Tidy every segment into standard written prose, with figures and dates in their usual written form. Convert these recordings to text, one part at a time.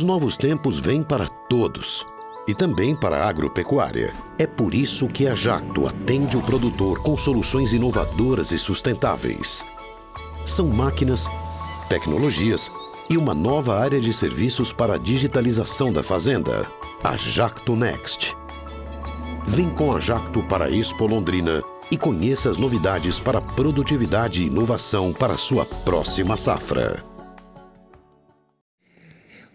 novos tempos vêm para todos e também para a agropecuária. É por isso que a Jacto atende o produtor com soluções inovadoras e sustentáveis. São máquinas, tecnologias e uma nova área de serviços para a digitalização da fazenda, a Jacto Next. Vem com a Jacto para a Expo Londrina e conheça as novidades para produtividade e inovação para a sua próxima safra.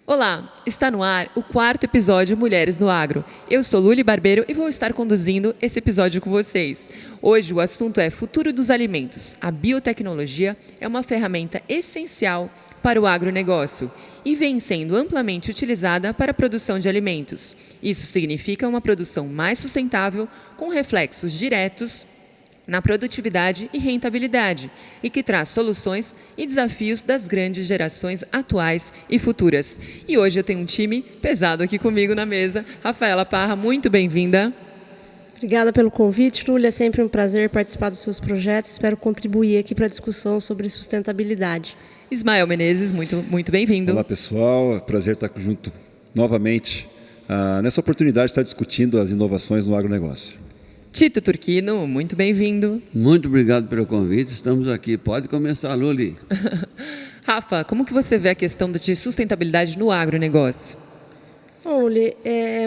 Olá, está no ar o 4º episódio Mulheres no Agro. Eu sou Luli Barbeiro e vou estar conduzindo esse episódio com vocês. Hoje o assunto é Futuro dos Alimentos. A biotecnologia é uma ferramenta essencial para o agronegócio e vem sendo amplamente utilizada para a produção de alimentos. Isso significa uma produção mais sustentável, com reflexos diretos na produtividade e rentabilidade, e que traz soluções e desafios das grandes gerações atuais e futuras. E hoje eu tenho um time pesado aqui comigo na mesa. Rafaela Parra, muito bem-vinda. Obrigada pelo convite, Lúlia. É sempre um prazer participar dos seus projetos. Espero contribuir aqui para a discussão sobre sustentabilidade. Ismael Menezes, muito bem-vindo. Olá, pessoal. É um prazer estar junto novamente nessa oportunidade de estar discutindo as inovações no agronegócio. Tito Turquino, muito bem-vindo. Muito obrigado pelo convite, estamos aqui. Pode começar, Luli. Rafa, como que você vê a questão de sustentabilidade no agronegócio? Bom, Luli,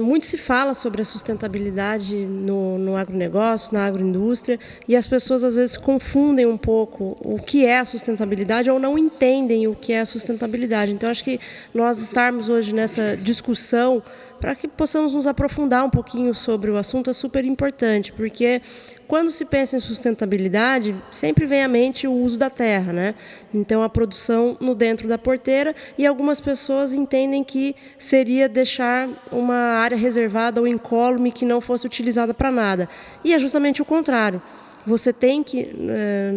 muito se fala sobre a sustentabilidade no agronegócio, na agroindústria, e as pessoas às vezes confundem um pouco o que é a sustentabilidade ou não entendem o que é a sustentabilidade. Então, acho que nós estarmos hoje nessa discussão para que possamos nos aprofundar um pouquinho sobre o assunto é super importante, porque quando se pensa em sustentabilidade, sempre vem à mente o uso da terra, né? Então, a produção no dentro da porteira, e algumas pessoas entendem que seria deixar uma área reservada ou incólume que não fosse utilizada para nada. E é justamente o contrário. Você tem que,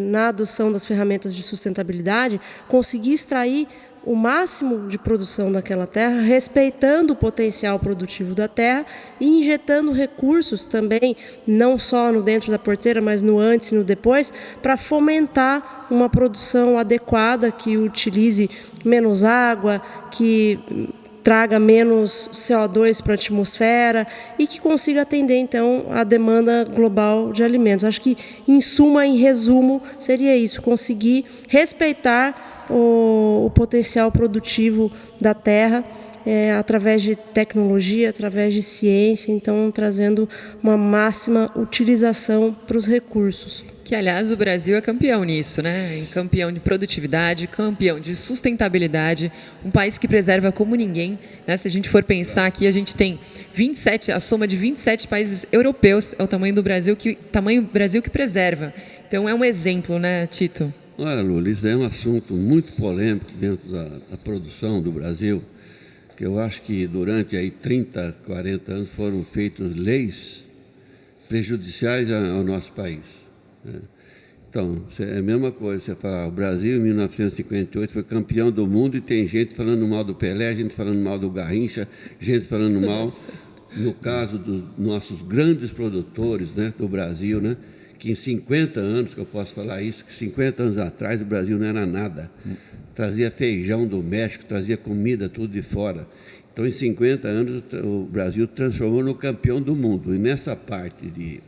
na adoção das ferramentas de sustentabilidade, conseguir extrair o máximo de produção daquela terra, respeitando o potencial produtivo da terra e injetando recursos também, não só no dentro da porteira, mas no antes e no depois, para fomentar uma produção adequada que utilize menos água, que traga menos CO2 para a atmosfera e que consiga atender, então, a demanda global de alimentos. Acho que, em suma, em resumo, seria isso, conseguir respeitar o potencial produtivo da terra através de tecnologia, através de ciência, então trazendo uma máxima utilização para os recursos. Que, aliás, o Brasil é campeão nisso, né? Campeão de produtividade, campeão de sustentabilidade, um país que preserva como ninguém, né? Se a gente for pensar aqui, a gente tem 27, a soma de 27 países europeus é o tamanho do Brasil que preserva. Então é um exemplo, né, Tito? Olha, Lula, isso é um assunto muito polêmico dentro da produção do Brasil, que eu acho que durante aí 30, 40 anos foram feitas leis prejudiciais ao nosso país, né? Então, é a mesma coisa, você fala, o Brasil em 1958 foi campeão do mundo e tem gente falando mal do Pelé, gente falando mal do Garrincha, gente falando mal, no caso dos nossos grandes produtores, né, do Brasil, né? Que em 50 anos, que eu posso falar isso, que 50 anos atrás o Brasil não era nada. Trazia feijão do México, trazia comida, tudo de fora. Então, em 50 anos, o Brasil transformou no campeão do mundo. E nessa parte de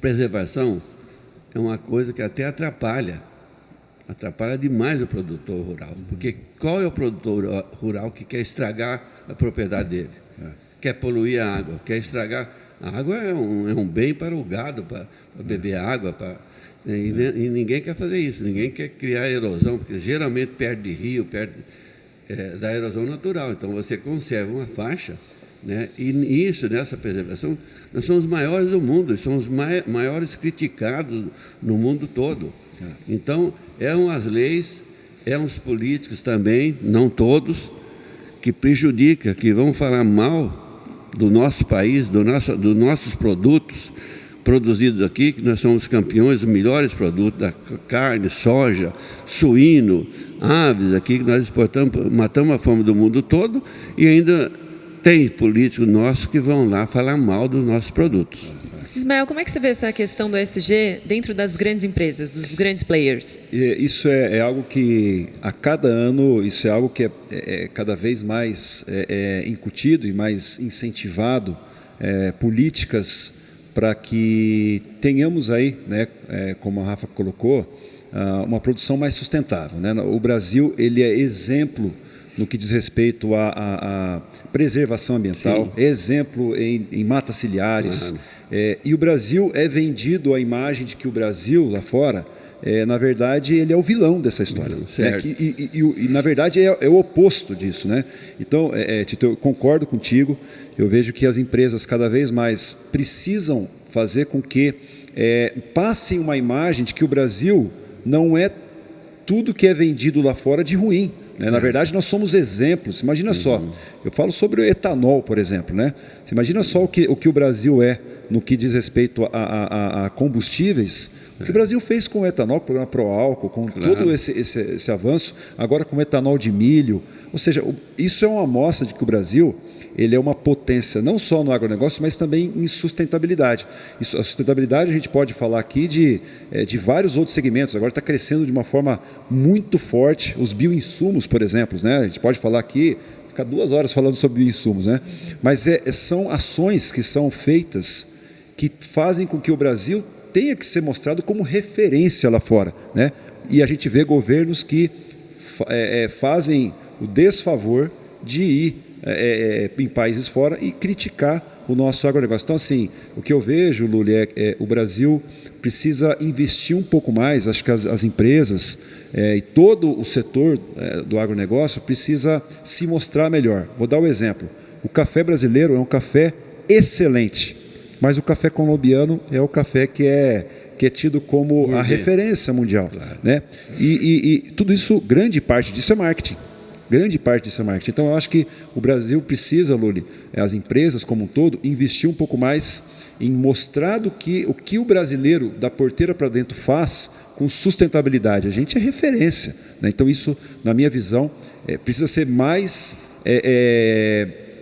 preservação, é uma coisa que até atrapalha demais o produtor rural. Porque qual é o produtor rural que quer estragar a propriedade dele? Quer poluir a água, quer estragar. A água é um bem para o gado, para beber água, e ninguém quer fazer isso, ninguém quer criar erosão, porque geralmente perto de rio, perto da erosão natural. Então, você conserva uma faixa, né? E isso, nessa preservação, nós somos os maiores do mundo, somos os maiores criticados no mundo todo. Então, umas leis, uns políticos também, não todos, que prejudicam, que vão falar mal do nosso país, dos nossos produtos produzidos aqui, que nós somos campeões, os melhores produtos da carne, soja, suíno, aves aqui, que nós exportamos, matamos a fome do mundo todo, e ainda tem políticos nossos que vão lá falar mal dos nossos produtos. Ismael, como é que você vê essa questão do ESG dentro das grandes empresas, dos grandes players? Isso é algo que, a cada ano, isso é algo que é cada vez mais incutido e mais incentivado, políticas para que tenhamos aí, né, como a Rafa colocou, uma produção mais sustentável, né? O Brasil, ele é exemplo no que diz respeito à preservação ambiental, exemplo em matas ciliares. E o Brasil é vendido a imagem de que o Brasil, lá fora, na verdade, ele é o vilão dessa história. E na verdade, é o oposto disso, né? Então, Tito, eu concordo contigo. Eu vejo que as empresas cada vez mais precisam fazer com que passem uma imagem de que o Brasil não é tudo que é vendido lá fora de ruim. Na verdade, nós somos exemplos. Imagina só, eu falo sobre o etanol, por exemplo, né? Você imagina só o que o Brasil é no que diz respeito a combustíveis. O que o Brasil fez com o etanol, com o programa Proálcool, com todo esse avanço, agora com o etanol de milho. Ou seja, isso é uma amostra de que o Brasil, ele é uma potência não só no agronegócio, mas também em sustentabilidade. A sustentabilidade a gente pode falar aqui de vários outros segmentos. Agora está crescendo de uma forma muito forte. Os bioinsumos, por exemplo, né? A gente pode falar aqui, ficar 2 horas falando sobre bioinsumos, né? Mas são ações que são feitas que fazem com que o Brasil tenha que ser mostrado como referência lá fora, né? E a gente vê governos que fazem o desfavor de ir em países fora e criticar o nosso agronegócio. Então, assim, o que eu vejo, Luli, o Brasil precisa investir um pouco mais. Acho que as empresas e todo o setor do agronegócio precisa se mostrar melhor. Vou dar um exemplo. O café brasileiro é um café excelente, mas o café colombiano é o café que é tido como a referência mundial. Né? E tudo isso, grande parte disso é marketing. Grande parte disso é marketing. Então, eu acho que o Brasil precisa, Luli, as empresas como um todo, investir um pouco mais em mostrar o que o brasileiro, da porteira para dentro, faz com sustentabilidade. A gente é referência. Né? Então, isso, na minha visão, precisa ser mais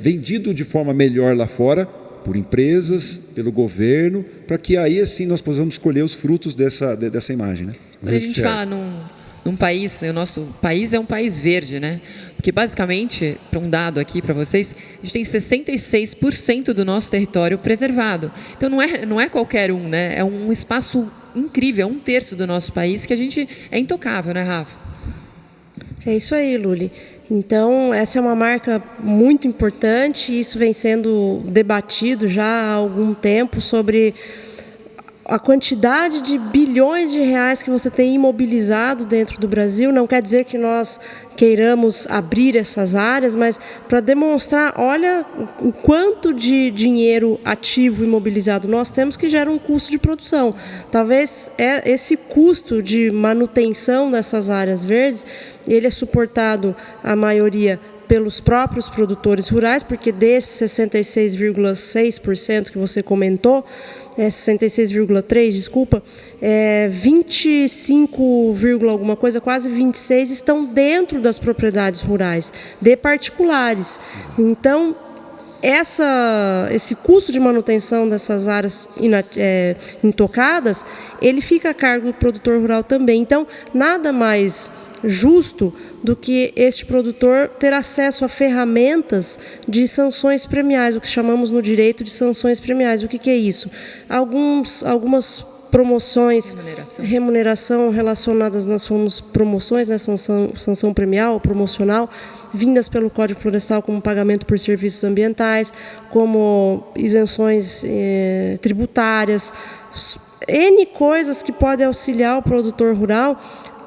vendido de forma melhor lá fora, por empresas, pelo governo, para que aí, assim, nós possamos colher os frutos dessa imagem. Né? Quando a gente fala num país, o nosso país é um país verde, né? Porque basicamente, para um dado aqui para vocês, a gente tem 66% do nosso território preservado. Então não é qualquer um, né? É um espaço incrível, é 1/3 do nosso país que a gente é intocável, né, Rafa? É isso aí, Luli. Então, essa é uma marca muito importante e isso vem sendo debatido já há algum tempo sobre a quantidade de bilhões de reais que você tem imobilizado dentro do Brasil. Não quer dizer que nós queiramos abrir essas áreas, mas para demonstrar, olha o quanto de dinheiro ativo imobilizado nós temos que gera um custo de produção. Talvez esse custo de manutenção dessas áreas verdes, ele é suportado, a maioria, pelos próprios produtores rurais, porque desses 66,6% que você comentou, 66,3%, desculpa, 25, alguma coisa, quase 26% estão dentro das propriedades rurais, de particulares. Então, esse custo de manutenção dessas áreas intocadas, ele fica a cargo do produtor rural também. Então, nada mais justo do que este produtor ter acesso a ferramentas de sanções premiais, o que chamamos no direito de sanções premiais. O que é isso? Algumas promoções, remuneração relacionadas, nós fomos promoções, né, sanção premial ou promocional, vindas pelo Código Florestal como pagamento por serviços ambientais, como isenções tributárias, N coisas que podem auxiliar o produtor rural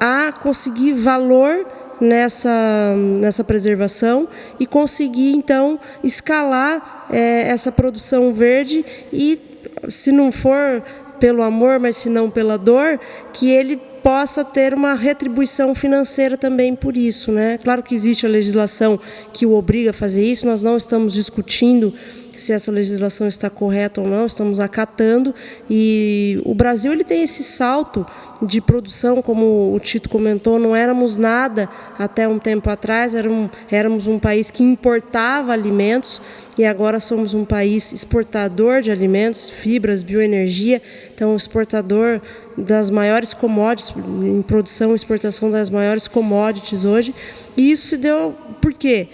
a conseguir valor nessa preservação e conseguir, então, escalar essa produção verde e, se não for pelo amor, mas se não pela dor, que ele possa ter uma retribuição financeira também por isso, né? Claro que existe a legislação que o obriga a fazer isso, nós não estamos discutindo se essa legislação está correta ou não, estamos acatando, e o Brasil ele tem esse salto de produção, como o Tito comentou, não éramos nada até um tempo atrás, éramos um país que importava alimentos e agora somos um país exportador de alimentos, fibras, bioenergia, então exportador das maiores commodities, em produção e exportação das maiores commodities hoje, e isso se deu por quê?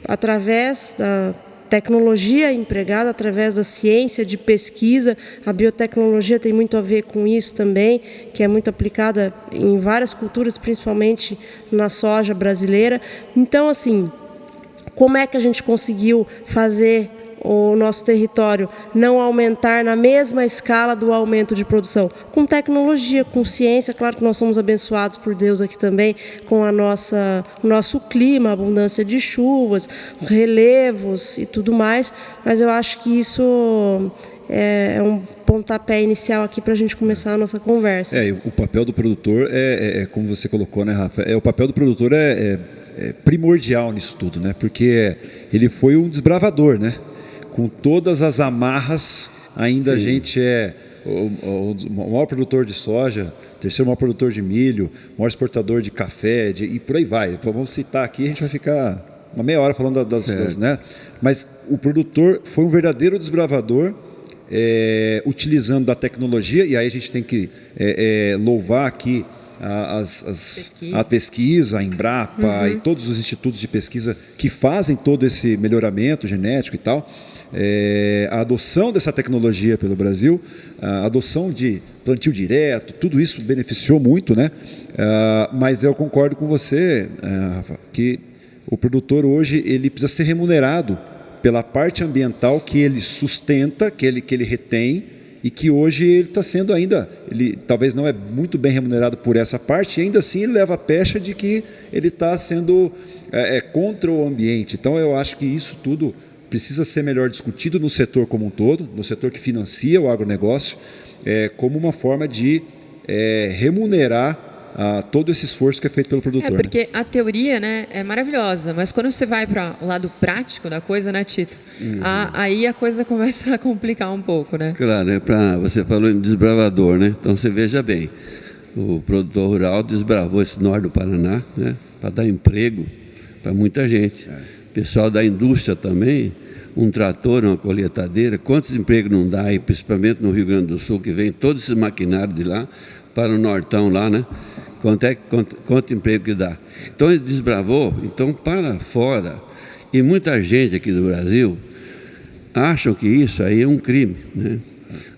Através da tecnologia empregada, através da ciência, de pesquisa. A biotecnologia tem muito a ver com isso também, que é muito aplicada em várias culturas, principalmente na soja brasileira. Então, assim, como é que a gente conseguiu fazer o nosso território não aumentar na mesma escala do aumento de produção? Com tecnologia, com ciência. Claro que nós somos abençoados por Deus aqui também com o nosso clima, abundância de chuvas, relevos e tudo mais, mas eu acho que isso é um pontapé inicial aqui para a gente começar a nossa conversa. O papel do produtor como você colocou, né, Rafa? O papel do produtor é primordial nisso tudo, né? Porque ele foi um desbravador, né? Com todas as amarras, ainda a gente é o maior produtor de soja, terceiro maior produtor de milho, maior exportador de café, e por aí vai. Vamos citar aqui, a gente vai ficar uma meia hora falando das né? Mas o produtor foi um verdadeiro desbravador, utilizando da tecnologia, e aí a gente tem que louvar aqui a pesquisa, a Embrapa e todos os institutos de pesquisa que fazem todo esse melhoramento genético e tal, a adoção dessa tecnologia pelo Brasil, a adoção de plantio direto, tudo isso beneficiou muito, né? Mas eu concordo com você, Rafa, que o produtor hoje ele precisa ser remunerado pela parte ambiental que ele sustenta, que ele retém, e que hoje ele está sendo ele talvez não é muito bem remunerado por essa parte, e ainda assim ele leva a pecha de que ele está sendo contra o ambiente. Então eu acho que isso tudo precisa ser melhor discutido no setor como um todo, no setor que financia o agronegócio, como uma forma de remunerar todo esse esforço que é feito pelo produtor. Porque a teoria, né, é maravilhosa, mas quando você vai para o lado prático da coisa, né, Tito? Aí a coisa começa a complicar um pouco, né? Claro, você falou em desbravador, né? Então você veja bem, o produtor rural desbravou esse norte do Paraná, né, para dar emprego para muita gente. Pessoal da indústria também, um trator, uma colheitadeira, quantos empregos não dá aí, principalmente no Rio Grande do Sul, que vem todos esses maquinários de lá para o nortão lá, né? Quanto emprego que dá. Então ele desbravou, então para fora. E muita gente aqui do Brasil acham que isso aí é um crime, né?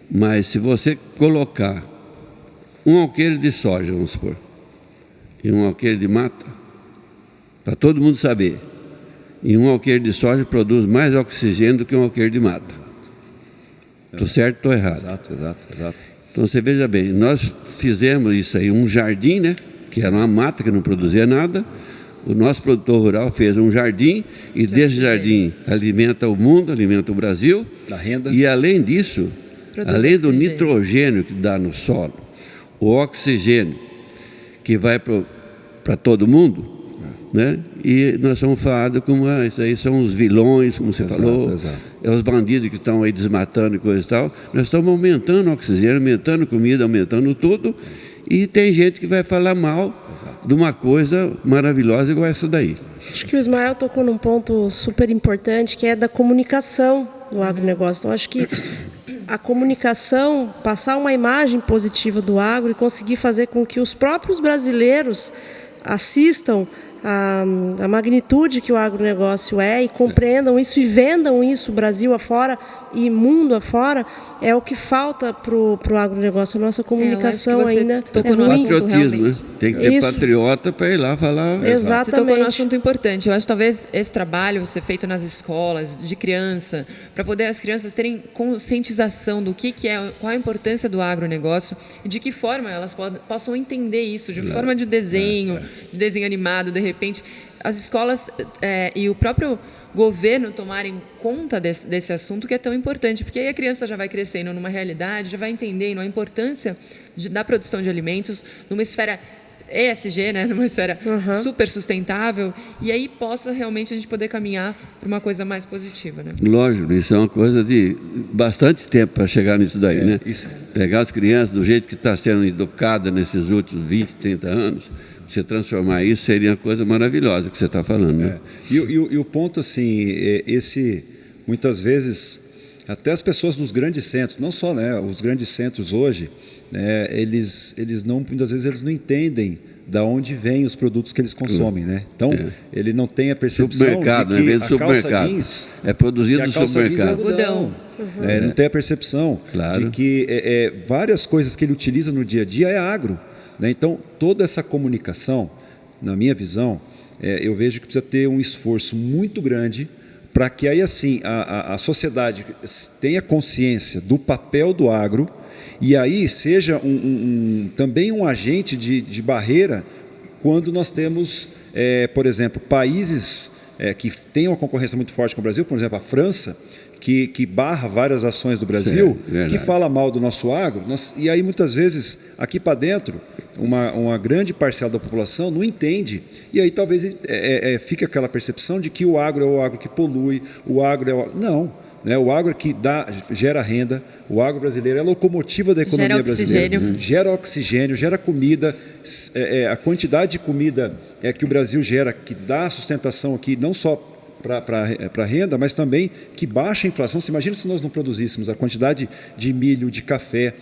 Mas se você colocar um alqueire de soja, vamos supor, e um alqueire de mata, para todo mundo saber, e um alqueire de soja produz mais oxigênio do que um alqueire de mata. Estou certo ou estou errado? Exato. Então você veja bem, nós fizemos isso aí, um jardim, né, que era uma mata que não produzia nada. O nosso produtor rural fez um jardim, e desse jardim alimenta o mundo, alimenta o Brasil. Da renda. E além disso, além do nitrogênio que dá no solo, o oxigênio que vai para todo mundo, né? E nós estamos falando como isso aí são os vilões, como você falou, os bandidos que estão aí desmatando e coisa e tal. Nós estamos aumentando o oxigênio, aumentando comida, aumentando tudo, e tem gente que vai falar mal de uma coisa maravilhosa igual essa daí. Acho que o Ismael tocou num ponto super importante, que é da comunicação do agronegócio. Então, acho que a comunicação, passar uma imagem positiva do agro e conseguir fazer com que os próprios brasileiros assistam a magnitude que o agronegócio e compreendam isso e vendam isso Brasil afora e mundo afora, é o que falta para o agronegócio. A nossa comunicação ainda tocou no ruim. Patriotismo, né? Tem que ter patriota para ir lá falar. Exatamente. Você tocou num assunto importante. Eu acho que talvez esse trabalho ser feito nas escolas, de criança, para poder as crianças terem conscientização do que é, qual a importância do agronegócio e de que forma elas possam entender isso, de forma de desenho animado, de repente, as escolas e o próprio governo tomarem conta desse assunto, que é tão importante, porque aí a criança já vai crescendo numa realidade, já vai entendendo a importância da produção de alimentos numa esfera ESG, né, numa esfera super sustentável, e aí possa realmente a gente poder caminhar para uma coisa mais positiva, né? Lógico, isso é uma coisa de bastante tempo para chegar nisso daí, né? Isso. Pegar as crianças do jeito que está sendo educada nesses últimos 20, 30 anos, você transformar isso seria uma coisa maravilhosa que você está falando, né? E o ponto, assim, muitas vezes, até as pessoas nos grandes centros, não só, né, os grandes centros hoje, né, eles não, muitas vezes eles não entendem da onde vêm os produtos que eles consomem, né? Então, ele não tem a percepção de que a calça jeans é produzido no supermercado. Algodão. Não tem a percepção de que várias coisas que ele utiliza no dia a dia é agro, né? Então, toda essa comunicação, na minha visão, eu vejo que precisa ter um esforço muito grande para que aí assim a sociedade tenha consciência do papel do agro e aí seja também um agente de barreira quando nós temos, por exemplo, países que têm uma concorrência muito forte com o Brasil, por exemplo, a França, que barra várias ações do Brasil, que fala mal do nosso agro, e aí muitas vezes aqui para dentro uma grande parcela da população não entende, e aí talvez fique aquela percepção de que o agro é o agro que polui, o agro é o... Não, né? O agro que gera renda, o agro brasileiro é a locomotiva da economia brasileira. Gera oxigênio, gera comida, a quantidade de comida que o Brasil gera, que dá sustentação aqui, não só para renda, mas também que baixa a inflação. Você imagina se nós não produzíssemos a quantidade de milho, de café,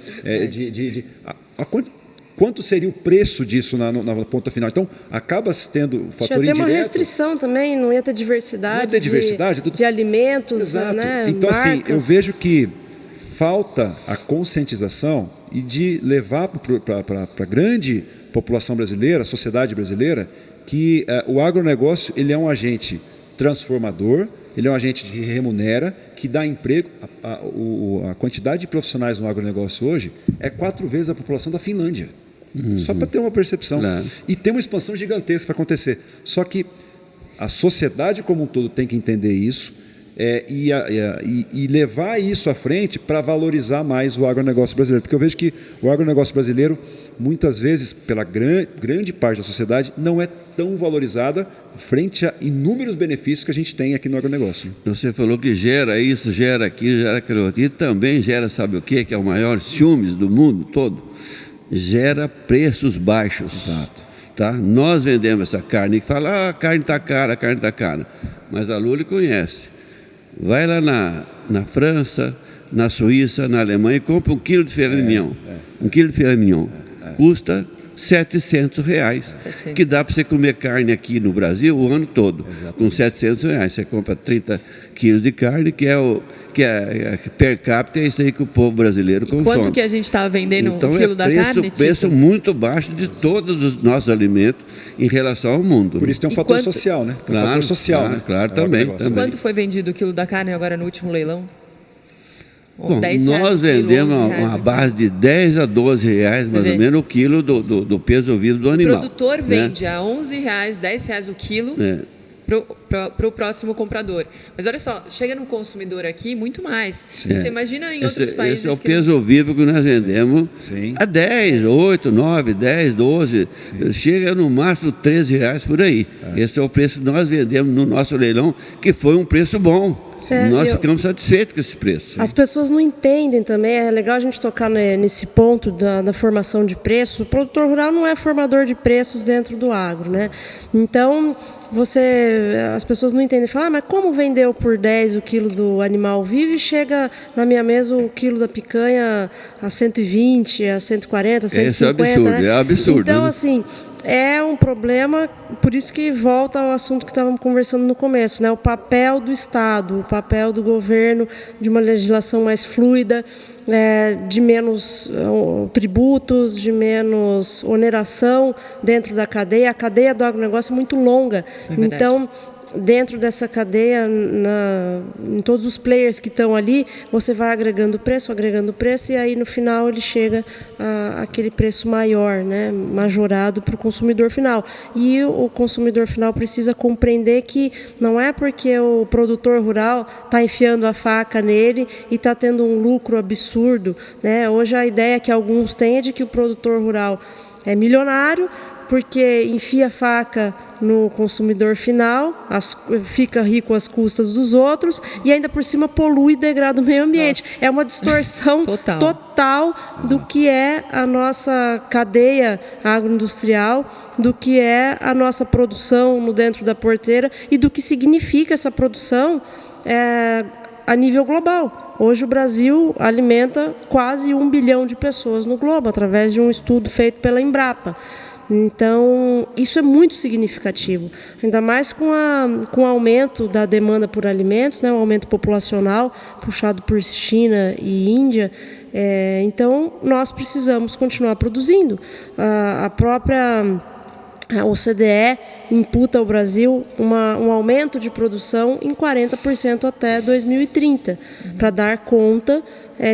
quanto seria o preço disso na ponta final? Então, acaba tendo um fator indireto. Tinha uma restrição também, não ia ter diversidade, não ia ter diversidade de alimentos. Exato. Né, então, marcas. assim, eu vejo que falta a conscientização e de levar para a grande população brasileira, a sociedade brasileira, que o agronegócio ele é um agente transformador, ele é um agente que remunera, que dá emprego. A quantidade de profissionais no agronegócio hoje é 4 vezes a população da Finlândia. Só para ter uma percepção. E tem uma expansão gigantesca para acontecer. Só que a sociedade como um todo tem que entender isso e levar isso à frente para valorizar mais o agronegócio brasileiro. Porque eu vejo que o agronegócio brasileiro, muitas vezes, pela grande parte da sociedade, não é tão valorizada frente a inúmeros benefícios que a gente tem aqui no agronegócio. Você falou que gera isso, gera aquilo, gera aquilo outro. E também gera, sabe o quê? Que é o maior ciúmes do mundo todo? Gera preços baixos. Exato. Tá? Nós vendemos essa carne e fala, a carne está cara, a carne está cara. Mas a Luli conhece. Vai lá na França, na Suíça, na Alemanha e compra 1 quilo de filé mignon. 1 quilo de filé mignon. Custa R$700, que dá para você comer carne aqui no Brasil o ano todo. Exatamente. Com R$700. Você compra 30 quilos de carne, que é per capita, é isso aí que o povo brasileiro consome. Quanto que a gente está vendendo então, um quilo da carne? Preço muito baixo de todos os nossos alimentos em relação ao mundo. Por isso tem um fator social, né? Tem um fator social, né? Claro, também. Quanto foi vendido o quilo da carne agora no último leilão? Bom, nós vendemos uma base de 10 a 12 reais, mais ou menos, o quilo do peso vivo do animal. O produtor vende a 11 reais, 10 reais o quilo para o próximo comprador. Mas olha só, chega no consumidor aqui muito mais. Você imagina em outros países... Esse é o peso vivo que nós vendemos a 10, 8, 9, 10, 12. Chega no máximo 13 reais por aí. Esse é o preço que nós vendemos no nosso leilão, que foi um preço bom. Nós ficamos satisfeitos com esse preço. As pessoas não entendem também, é legal a gente tocar nesse ponto da formação de preços. O produtor rural não é formador de preços dentro do agro, né? Então, as pessoas não entendem, falam, mas como vendeu por 10 o quilo do animal vivo e chega na minha mesa o quilo da picanha a 120, a 140, 150, esse é absurdo, né? É absurdo. Então, né? assim, é um problema, por isso que volta ao assunto que estávamos conversando no começo, né? O papel do Estado, o papel do governo de uma legislação mais fluida, de menos tributos, de menos oneração dentro da cadeia. A cadeia do agronegócio é muito longa, então dentro dessa cadeia, em todos os players que estão ali, você vai agregando preço, e aí no final ele chega àquele preço maior, né, majorado para o consumidor final. E o consumidor final precisa compreender que não é porque o produtor rural está enfiando a faca nele e está tendo um lucro absurdo, né? Hoje a ideia que alguns têm é de que o produtor rural é milionário porque enfia a faca no consumidor final, fica rico às custas dos outros e ainda por cima polui e degrada o meio ambiente. Nossa. É uma distorção total do que é a nossa cadeia agroindustrial, do que é a nossa produção no dentro da porteira e do que significa essa produção a nível global. Hoje o Brasil alimenta quase 1 bilhão de pessoas no globo, através de um estudo feito pela Embrapa. Então, isso é muito significativo, ainda mais com o aumento da demanda por alimentos, né, o aumento populacional puxado por China e Índia. Então, nós precisamos continuar produzindo. A própria OCDE imputa ao Brasil um aumento de produção em 40% até 2030, para dar conta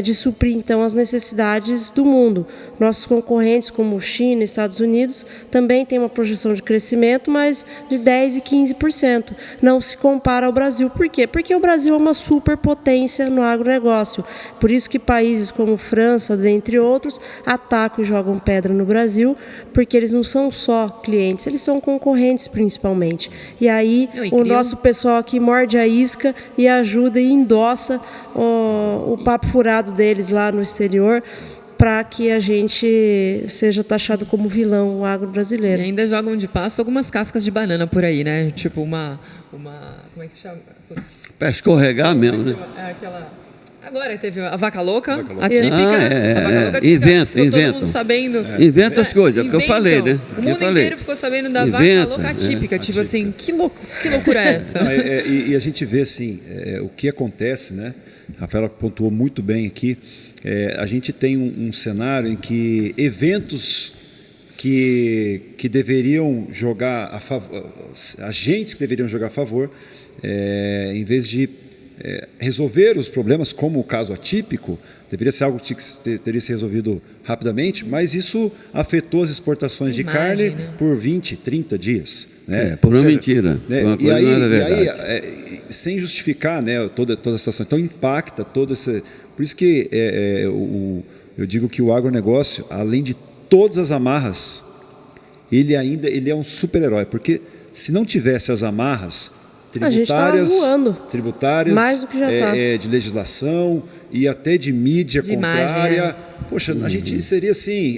de suprir, então, as necessidades do mundo. Nossos concorrentes, como China e Estados Unidos, também têm uma projeção de crescimento, mas de 10% e 15%. Não se compara ao Brasil. Por quê? Porque o Brasil é uma superpotência no agronegócio. Por isso que países como França, dentre outros, atacam e jogam pedra no Brasil, porque eles não são só clientes, eles são concorrentes principalmente. E aí o nosso pessoal aqui morde a isca e ajuda e endossa o papo furado deles lá no exterior, para que a gente seja taxado como vilão o agro brasileiro. E ainda jogam de pasto algumas cascas de banana por aí, né? Tipo uma como é que chama? Para escorregar mesmo, né? Agora teve a vaca louca, a típica. A vaca louca típica. Inventa. Todo mundo sabendo. Inventa as coisas, é o que eu falei, né? O mundo inteiro ficou sabendo da vaca louca típica. Tipo assim, que loucura é essa? E a gente vê, assim, o que acontece, né? A Rafaela pontuou muito bem aqui. A gente tem um cenário em que eventos que deveriam jogar a favor, agentes que deveriam jogar a favor, em vez de resolver os problemas, como o caso atípico, deveria ser algo que teria se resolvido rapidamente, mas isso afetou as exportações de carne, né, por 20, 30 dias. Né? Por uma mentira. Uma coisa não era verdade. Sem justificar, né, toda a situação. Então impacta todo esse... Por isso que eu digo que o agronegócio, além de todas as amarras, ele é um super-herói, porque se não tivesse as amarras tributárias, mais do que já de legislação e até de mídia contrária, imagem, poxa, a gente seria assim,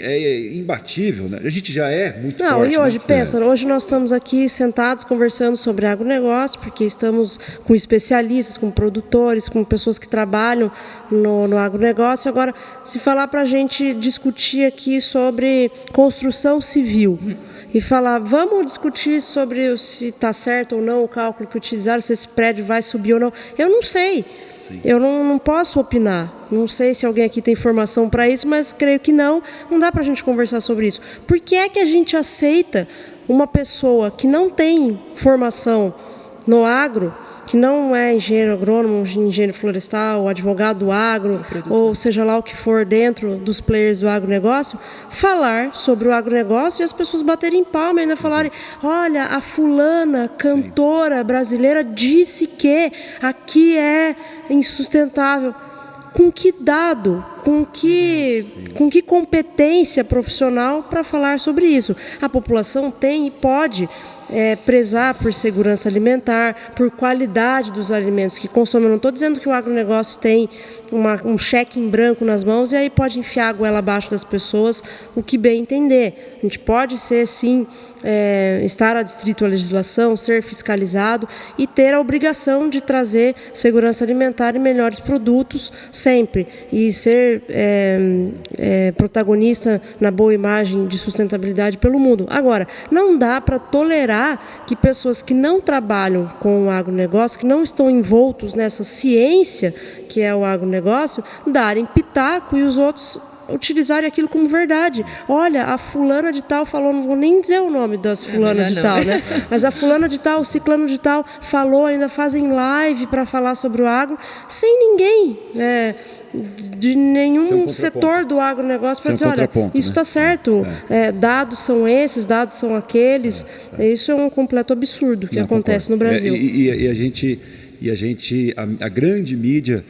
imbatível, né? A gente já é muito forte. E hoje, né? pensa, hoje nós estamos aqui sentados conversando sobre agronegócio, porque estamos com especialistas, com produtores, com pessoas que trabalham no agronegócio. Agora, se falar para a gente discutir aqui sobre construção civil, e falar, vamos discutir sobre se está certo ou não o cálculo que utilizaram, se esse prédio vai subir ou não. Eu não sei. Sim. Eu não posso opinar. Não sei se alguém aqui tem informação para isso, mas creio que não. Não dá para a gente conversar sobre isso. Por que é que a gente aceita uma pessoa que não tem formação no agro, que não é engenheiro agrônomo, engenheiro florestal, advogado do agro, ou seja lá o que for dentro dos players do agronegócio, falar sobre o agronegócio e as pessoas baterem palma e ainda falarem, olha, a fulana, cantora brasileira, disse que aqui é insustentável. Com que dado, com que competência profissional para falar sobre isso? A população tem e pode prezar por segurança alimentar, por qualidade dos alimentos que consomem. Eu não estou dizendo que o agronegócio tem um cheque em branco nas mãos e aí pode enfiar a goela abaixo das pessoas, o que bem entender. A gente pode ser, sim, estar adstrito à legislação, ser fiscalizado e ter a obrigação de trazer segurança alimentar e melhores produtos sempre. E ser protagonista na boa imagem de sustentabilidade pelo mundo. Agora, não dá para tolerar que pessoas que não trabalham com o agronegócio, que não estão envoltos nessa ciência que é o agronegócio, darem pitaco e os outros utilizarem aquilo como verdade. Olha, a fulana de tal falou, não vou nem dizer o nome das fulanas de tal, né? Mas a fulana de tal, o ciclano de tal falou, ainda fazem live para falar sobre o agro, sem ninguém de nenhum setor do agronegócio para dizer, olha, isso está certo, dados são esses, dados são aqueles. Isso é um completo absurdo que acontece no Brasil. A grande mídia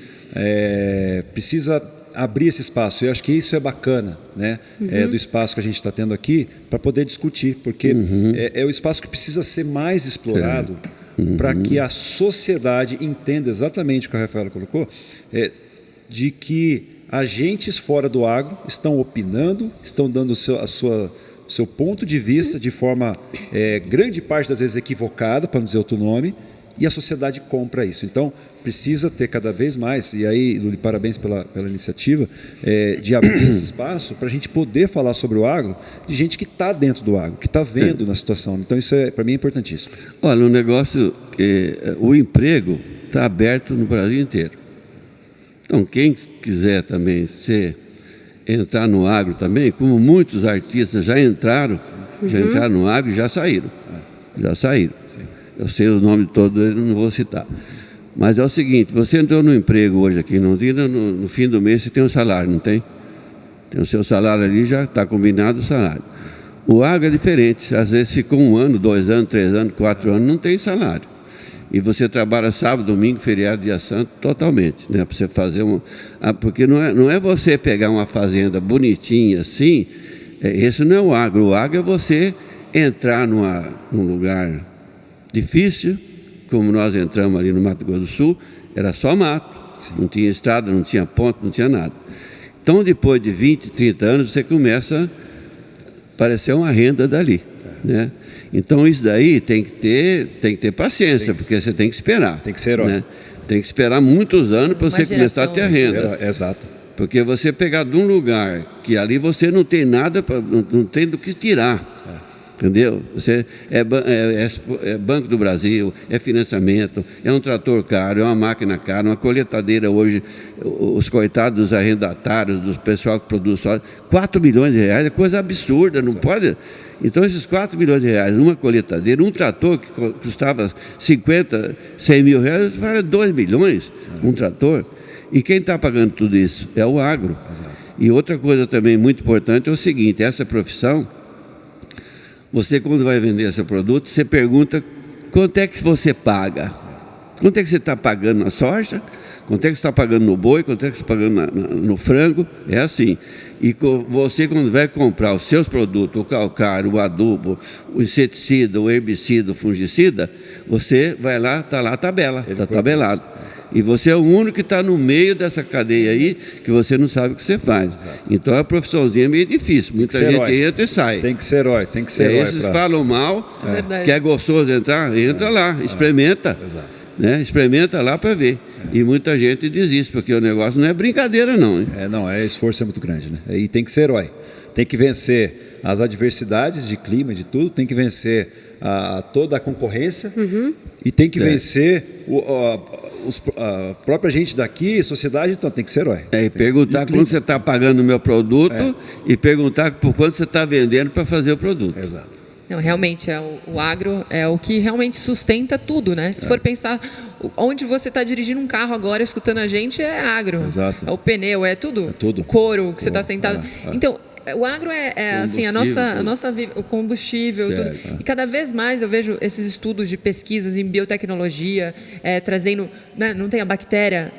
precisa abrir esse espaço. Eu acho que isso é bacana, né? Do espaço que a gente está tendo aqui, para poder discutir, porque é o espaço que precisa ser mais explorado para que a sociedade entenda exatamente o que a Rafaela colocou, de que agentes fora do agro estão opinando, estão dando o seu ponto de vista de forma, grande parte das vezes equivocada, para não dizer outro nome, e a sociedade compra isso. Então, precisa ter cada vez mais, e aí, Luli, parabéns pela iniciativa, de abrir esse espaço para a gente poder falar sobre o agro, de gente que está dentro do agro, que está vendo na situação. Então, isso para mim é importantíssimo. Olha, o negócio, o emprego está aberto no Brasil inteiro. Então, quem quiser também entrar no agro também, como muitos artistas já entraram no agro e já saíram. Sim. Eu sei o nome todo, não vou citar. Sim. Mas é o seguinte, você entrou no emprego hoje aqui em Londrina, no fim do mês você tem um salário, não tem? Tem o seu salário ali, já está combinado o salário. O agro é diferente, às vezes ficou 1 ano, 2 anos, 3 anos, 4 anos, não tem salário. E você trabalha sábado, domingo, feriado, dia santo, totalmente, né? Para você fazer porque não é você pegar uma fazenda bonitinha assim, esse não é o agro é você entrar num lugar difícil, como nós entramos ali no Mato Grosso do Sul, era só mato. Sim. Não tinha estrada, não tinha ponte, não tinha nada. Então, depois de 20, 30 anos, você começa a aparecer uma renda dali, né? Então, isso daí tem que ter paciência, porque você tem que esperar. Tem que ser herói. Né? Tem que esperar muitos anos para você começar a ter renda. Exato. Porque você pegar de um lugar que ali você não tem nada, não tem do que tirar. Entendeu? Você é Banco do Brasil, é financiamento, é um trator caro, é uma máquina cara, uma coletadeira hoje, os coitados dos arrendatários, do pessoal que produz soja, 4 milhões de reais é coisa absurda, não pode. Então, esses 4 milhões de reais, uma coletadeira, um trator que custava 50, 100 mil reais, vale 2 milhões, um trator. E quem está pagando tudo isso? É o agro. Exato. E outra coisa também muito importante é o seguinte, essa profissão, você quando vai vender seu produto, você pergunta quanto é que você paga. Quanto é que você está pagando na soja? Quanto é que você está pagando no boi? Quanto é que você está pagando no frango? É assim. E você quando vai comprar os seus produtos, o calcário, o adubo, o inseticida, o herbicida, o fungicida, você vai lá, está lá a tabela, está tabelado. E você é o único que está no meio dessa cadeia aí, que você não sabe o que você faz. Exato. Então a profissãozinha é meio difícil. Muita gente entra e sai. Tem que ser herói, tem que ser herói. Esses falam mal, que é gostoso entrar, entra lá, experimenta. Exato. Né? Experimenta lá para ver. E muita gente desiste, porque o negócio não é brincadeira não. Hein? Esforço é muito grande, né? E tem que ser herói. Tem que vencer as adversidades de clima, de tudo, tem que vencer toda a concorrência e tem que vencer a própria gente daqui, sociedade, então tem que ser herói. E perguntar quanto você está pagando o meu produto e perguntar por quanto você está vendendo para fazer o produto. Exato. Não, realmente, o agro é o que realmente sustenta tudo, né? Se for pensar, onde você está dirigindo um carro agora, escutando a gente, é agro. Exato. É o pneu, é tudo. É tudo. O couro que você está sentado. Então, o agro é assim, o combustível, tudo. E cada vez mais eu vejo esses estudos de pesquisas em biotecnologia, trazendo, né, não tem a bactéria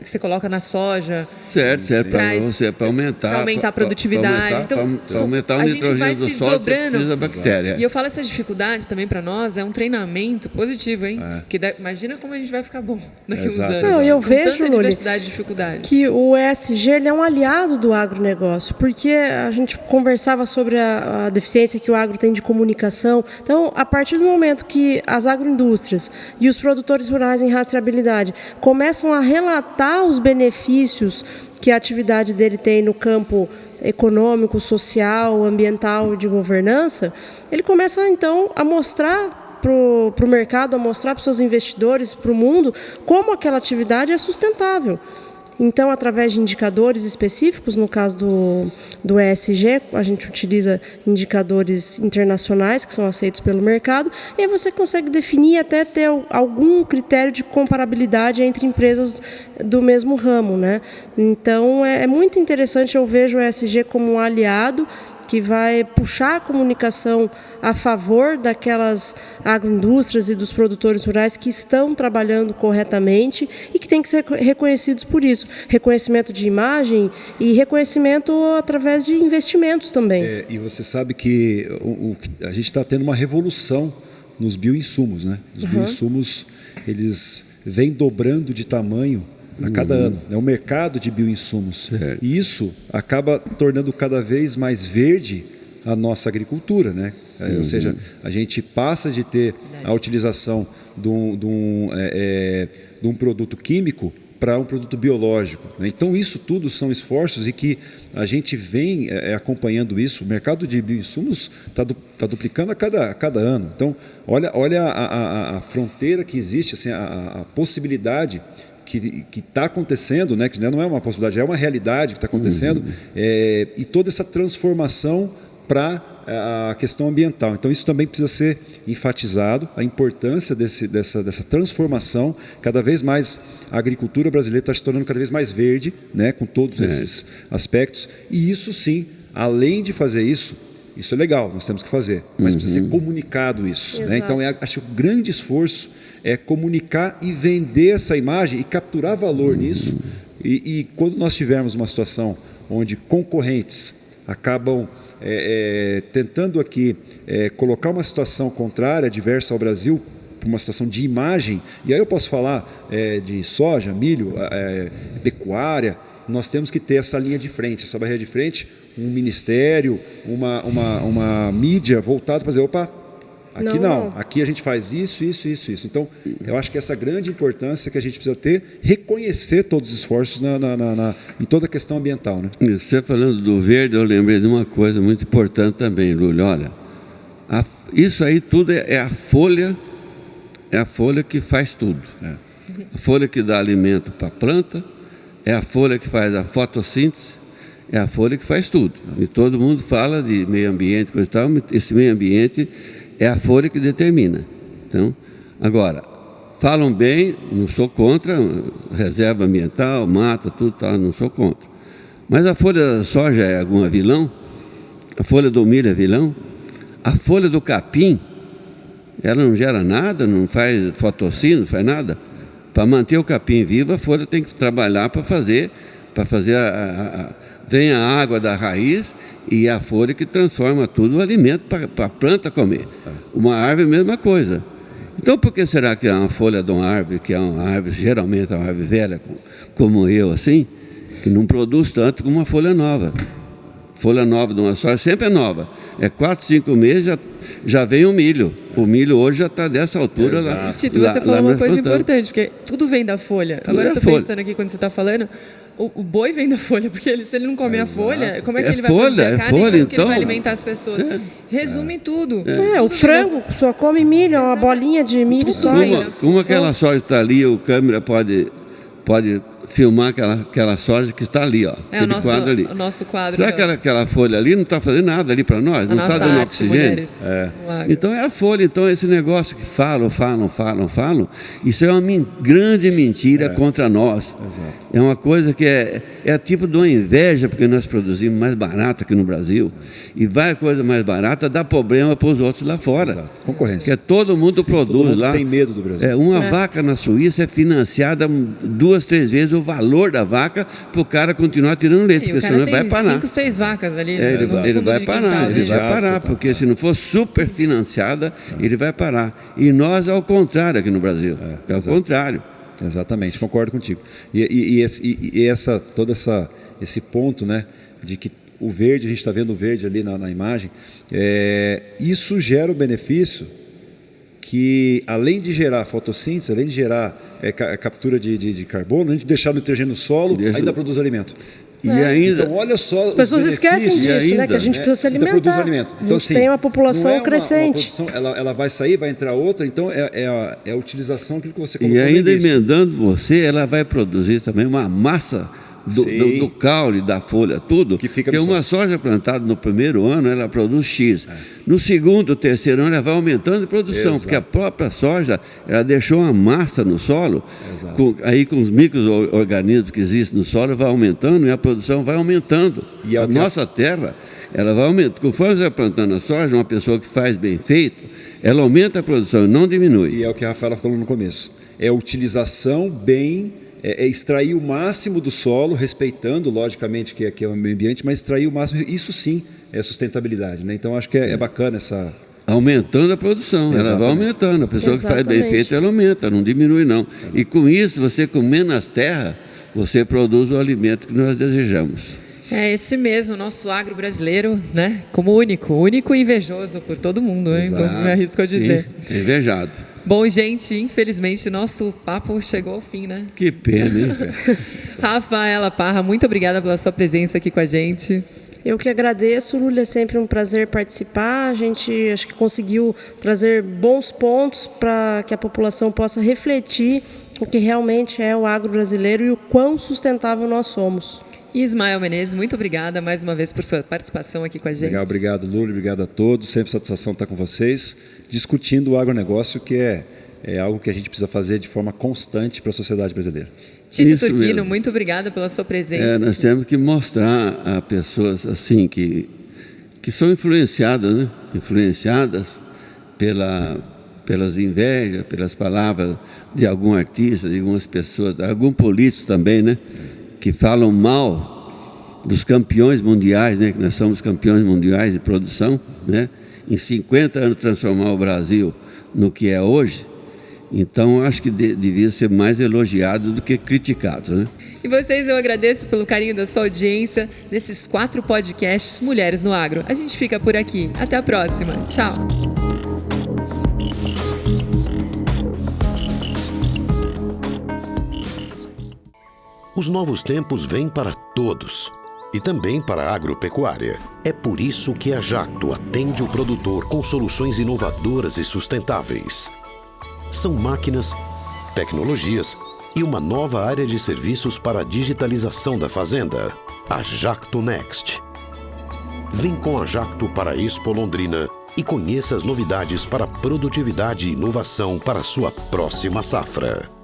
que você coloca na soja. Certo, para aumentar a produtividade. Para aumentar o nitrogênio do solo, você precisa da bactéria. E eu falo essas dificuldades também para nós, é um treinamento positivo, hein? Imagina como a gente vai ficar bom daqui uns anos. Não, eu vejo, tanta diversidade de dificuldade. Que o ESG ele é um aliado do agronegócio, porque a gente conversava sobre a deficiência que o agro tem de comunicação. Então, a partir do momento que as agroindústrias e os produtores rurais em rastreabilidade começam a relatar os benefícios que a atividade dele tem no campo econômico, social, ambiental e de governança, ele começa, então, a mostrar para o mercado, a mostrar para os seus investidores, para o mundo, como aquela atividade é sustentável. Então, através de indicadores específicos, no caso do ESG, a gente utiliza indicadores internacionais que são aceitos pelo mercado, e aí você consegue definir e até ter algum critério de comparabilidade entre empresas do mesmo ramo, né? Então, é muito interessante, eu vejo o ESG como um aliado que vai puxar a comunicação a favor daquelas agroindústrias e dos produtores rurais que estão trabalhando corretamente e que têm que ser reconhecidos por isso. Reconhecimento de imagem e reconhecimento através de investimentos também. E você sabe que a gente está tendo uma revolução nos bioinsumos, né? Os bioinsumos, eles vêm dobrando de tamanho a cada ano. É o mercado de bioinsumos. E isso acaba tornando cada vez mais verde a nossa agricultura, né? Ou seja, a gente passa de ter a utilização de um produto químico para um produto biológico, né? Então isso tudo são esforços e que a gente vem acompanhando isso. O mercado de bioinsumos está duplicando a cada ano. Então olha a fronteira que existe, assim, a possibilidade que está acontecendo, né? Que não é uma possibilidade, é uma realidade que está acontecendo, e toda essa transformação para a questão ambiental. Então isso também precisa ser enfatizado, a importância dessa transformação. Cada vez mais a agricultura brasileira está se tornando cada vez mais verde, né, com todos esses aspectos. E isso sim, além de fazer isso é legal, nós temos que fazer, mas precisa ser comunicado isso, né? Então acho que o grande esforço é comunicar e vender essa imagem e capturar valor nisso. E quando nós tivermos uma situação onde concorrentes acabam tentando aqui colocar uma situação contrária, adversa ao Brasil, uma situação de imagem, e aí eu posso falar de soja, milho, pecuária, nós temos que ter essa linha de frente, essa barreira de frente, um ministério, uma mídia voltada para dizer, opa, aqui não, aqui a gente faz isso. Então, eu acho que essa grande importância que a gente precisa ter, reconhecer todos os esforços em toda a questão ambiental, né? Você falando do verde, eu lembrei de uma coisa muito importante também, Lúlio. Olha, isso aí tudo é a folha que faz tudo. A folha que dá alimento para a planta, é a folha que faz a fotossíntese, é a folha que faz tudo. E todo mundo fala de meio ambiente, coisa e tal, esse meio ambiente é a folha que determina. Então, agora, falam bem, não sou contra, reserva ambiental, mata, tudo, tá, não sou contra. Mas a folha da soja é alguma vilão? A folha do milho é vilão? A folha do capim, ela não gera nada, não faz fotossíntese, não faz nada? Para manter o capim vivo, a folha tem que trabalhar para fazer vem a água da raiz e a folha que transforma tudo o alimento para a planta comer. Uma árvore, mesma coisa. Então, por que será que uma folha de uma árvore, que é uma árvore, geralmente é uma árvore velha, como eu, assim, que não produz tanto como uma folha nova? Folha nova de uma soja sempre é nova. 4, 5 meses já vem o milho. O milho hoje já está dessa altura. Lá, Tito, você falou uma coisa importante, porque tudo vem da folha. Agora eu estou pensando aqui, quando você está falando, o boi vem da folha, porque se ele não comer a folha, como é que ele vai produzir a carne e como que ele vai alimentar as pessoas? Resume tudo. O frango só come milho, uma bolinha de milho só. Como aquela soja está ali, o câmera pode filmar aquela soja que está ali, ó. O nosso quadro. Será que aquela folha ali não está fazendo nada ali para nós? Não está dando oxigênio? Então é a folha. Então esse negócio que falam, isso é uma grande mentira contra nós. Exato. É uma coisa que é tipo de uma inveja, porque nós produzimos mais barato aqui no Brasil. E vai coisa mais barata, dá problema para os outros lá fora. Exato. Concorrência. Porque todo mundo produz todo mundo lá. Tem medo do Brasil. Uma vaca na Suíça é financiada 2, 3 vezes o valor da vaca para o cara continuar tirando leite, porque senão ele vai parar. 5, 6 vacas ali. Ele vai parar, porque se não for super financiada, ele vai parar. E nós, ao contrário, aqui no Brasil. Ao contrário. Exatamente, concordo contigo. Esse ponto, né, de que o verde, a gente está vendo o verde ali na imagem, isso gera um benefício que, além de gerar fotossíntese, além de gerar captura de carbono, além de deixar o nitrogênio no solo, ainda produz alimento. E ainda, então, olha só, as pessoas esquecem disso, né? Que a gente precisa se alimentar. Produz alimento. Então, a gente tem uma população crescente. Uma produção, ela vai sair, vai entrar outra, então é a utilização daquilo que você colocou. E ainda emendando você, ela vai produzir também uma massa do caule, da folha, tudo, que fica porque uma soja plantada no primeiro ano, ela produz X. No segundo, terceiro ano, ela vai aumentando de produção, porque a própria soja, ela deixou uma massa no solo, com os micro-organismos que existem no solo, vai aumentando e a produção vai aumentando. E nossa terra, Ela vai aumentar. Conforme você vai plantando a soja, uma pessoa que faz bem feito, ela aumenta a produção e não diminui. E é o que a Rafaela falou no começo. É a utilização bem, é extrair o máximo do solo, respeitando, logicamente, que é o meio ambiente, mas extrair o máximo, isso sim é sustentabilidade, né? Então, acho que é bacana essa... Aumentando a produção, Exatamente. Ela vai aumentando. A pessoa que faz bem Exatamente. feito, ela aumenta, não diminui não. E com isso, você com menos terra, você produz o alimento que nós desejamos. É esse mesmo, nosso agro brasileiro, né? Como único e invejoso por todo mundo, hein? Exato. Me arrisco a dizer. Sim, invejado. Bom, gente, infelizmente nosso papo chegou ao fim, né? Que pena, hein? Rafaela Parra, muito obrigada pela sua presença aqui com a gente. Eu que agradeço, Lula, é sempre um prazer participar. A gente acho que conseguiu trazer bons pontos para que a população possa refletir o que realmente é o agro brasileiro e o quão sustentável nós somos. E Ismael Menezes, muito obrigada mais uma vez por sua participação aqui com a gente. Legal, obrigado, Lula, obrigado a todos. Sempre satisfação estar com vocês, discutindo o agronegócio, que é algo que a gente precisa fazer de forma constante para a sociedade brasileira. Tito Isso Turquino, mesmo. muito obrigada pela sua presença. Nós temos que mostrar a pessoas assim que são influenciadas, né? Influenciadas pelas invejas, pelas palavras de algum artista, de algumas pessoas, de algum político também, né? Que falam mal dos campeões mundiais, né? Que nós somos campeões mundiais de produção, né? Em 50 anos transformar o Brasil no que é hoje. Então, acho que devia ser mais elogiado do que criticado, né? E vocês, eu agradeço pelo carinho da sua audiência nesses 4 podcasts Mulheres no Agro. A gente fica por aqui. Até a próxima. Tchau. Os novos tempos vêm para todos e também para a agropecuária. É por isso que a Jacto atende o produtor com soluções inovadoras e sustentáveis. São máquinas, tecnologias e uma nova área de serviços para a digitalização da fazenda, a Jacto Next. Vem com a Jacto para a Expo Londrina e conheça as novidades para produtividade e inovação para a sua próxima safra.